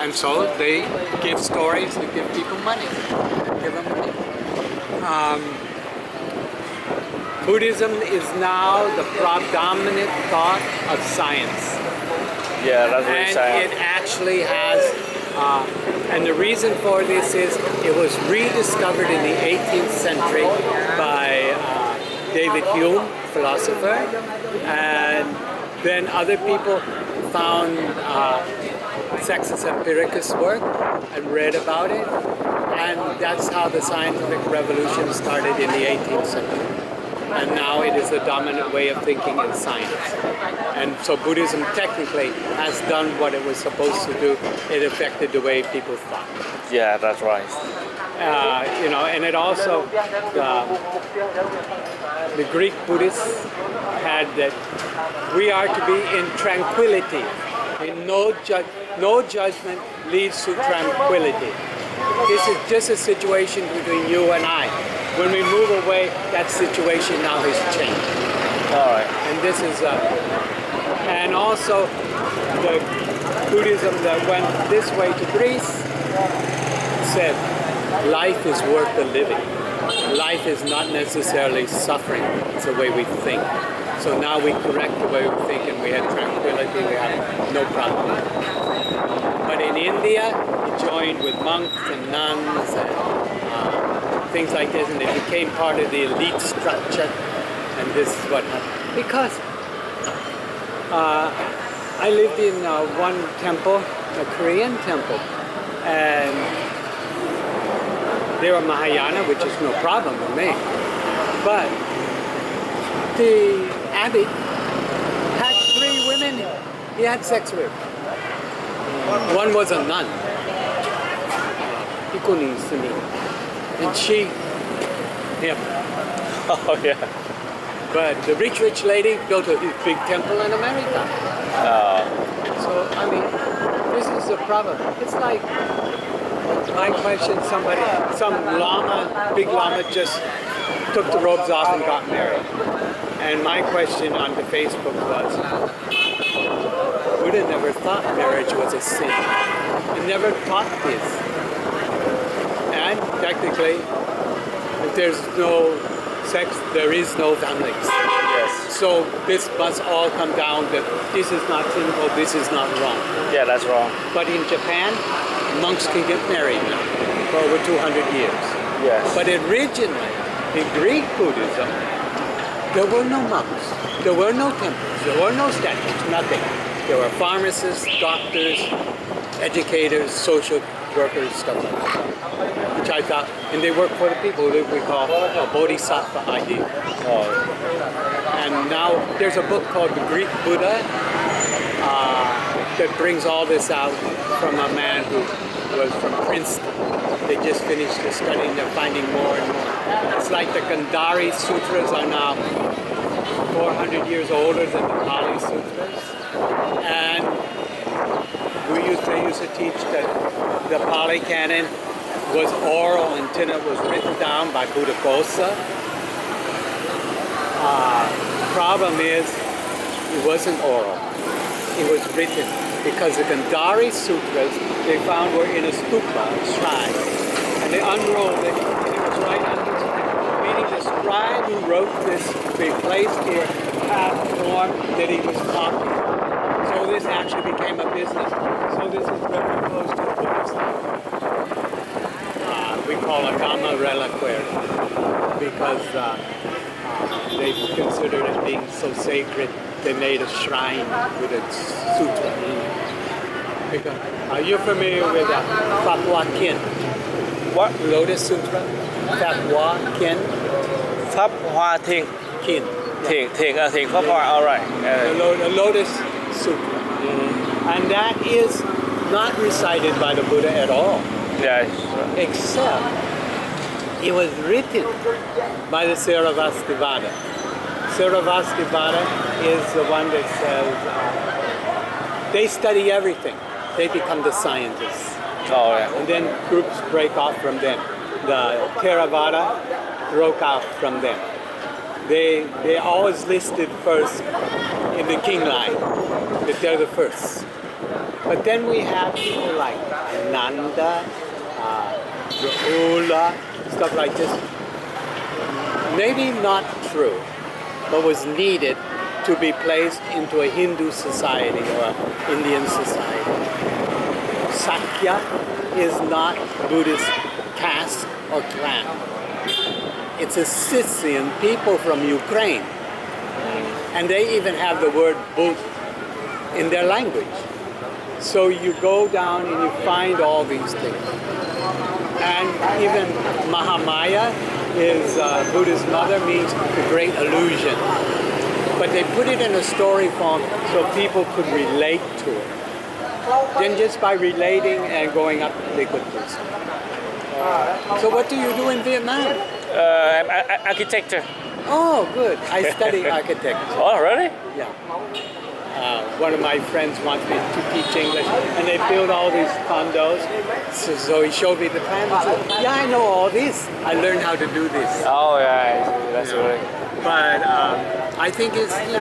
And so they give stories, they give people money, give them money. Buddhism is now the predominant thought of science. Yeah, that's really And sad. it actually has, and the reason for this is it was rediscovered in the 18th century by David Hume, philosopher, and then other people found Sextus Empiricus' work and read about it, and that's how the scientific revolution started in the 18th century. And now it is the dominant way of thinking in science. And so Buddhism technically has done what it was supposed to do. It affected the way people thought. Yeah, that's right. And it also, the Greek Buddhists had that we are to be in tranquility. No judgment leads to tranquility. This is just a situation between you and I. When we move away, that situation now has changed. All right. And this is, and also the Buddhism that went this way to Greece said, life is worth the living. Life is not necessarily suffering. It's the way we think. So now we correct the way we think and we have tranquility, we have no problem. But in India, it joined with monks and nuns and things like this, and it became part of the elite structure, and this is what happened. Because I lived in one temple, a Korean temple, and they were Mahayana, which is no problem with me. But the abbot had 3 women he had sex with. One was a nun, and she, him. Oh, yeah. But the rich lady built a big temple in America. So, I mean, this is the problem. It's like, my question, some lama, big lama just took the robes off and got married. And my question on the Facebook was, Buddha never thought marriage was a sin. He never taught this. And technically, if there's no sex, there is no families. Yes. So this must all come down that this is not sinful, this is not wrong. Yeah, that's wrong. But in Japan, monks can get married now for over 200 years. Yes. But originally, in Greek Buddhism, there were no monks, there were no temples, there were no statues, nothing. There were pharmacists, doctors, educators, social workers, stuff like that. Which I thought, and they work for the people that we call a bodhisattva idea. And now there's a book called The Greek Buddha that brings all this out from a man who was from Princeton. They just finished the study and they're finding more and more. It's like the Gandhari Sutras are now 400 years older than the Pali Sutras. And they used to teach that the Pali Canon was oral until it was written down by Buddhaghosa. Problem is, it wasn't oral. It was written because the Gandhari Sutras they found were in a stupa, a shrine, and they unrolled it, and it was right under it. Meaning the scribe who wrote this, they placed here half form that he was copying. So this actually became a business. So this is very close to the Buddhist. We call a Dhamma reliquary because they considered it being so sacred. They made a shrine with a sutra. Because, are you familiar with Fatwa Kin? What? Lotus Sutra? Fatwa Kin? Pháp Hoa Thiền. Kin. Thiền Pháp Hoa, all right. The Lotus Sutra. And that is not recited by the Buddha at all. Yes. Except it was written by the Theravada. Theravada is the one that says they study everything. They become the scientists. Oh, yeah. And then groups break off from them. The Theravada broke off from them. They always listed first in the king line, that they're the first. But then we have people like Nanda, Rahula, stuff like this. Maybe not true, but was needed to be placed into a Hindu society or Indian society. Sakya is not Buddhist caste or clan. It's a Scythian people from Ukraine. And they even have the word Buddha in their language. So you go down and you find all these things. And even Mahamaya is Buddha's mother, means the great illusion. But they put it in a story form so people could relate to it. Then just by relating and going up, they could do so. So what do you do in Vietnam? I'm architecture. Oh, good. I study architecture. Oh, really? Yeah. One of my friends wants me to teach English, and they build all these condos. So he showed me the plan and said, yeah, I know all this. I learned how to do this. Oh, yeah. That's really. But I think it's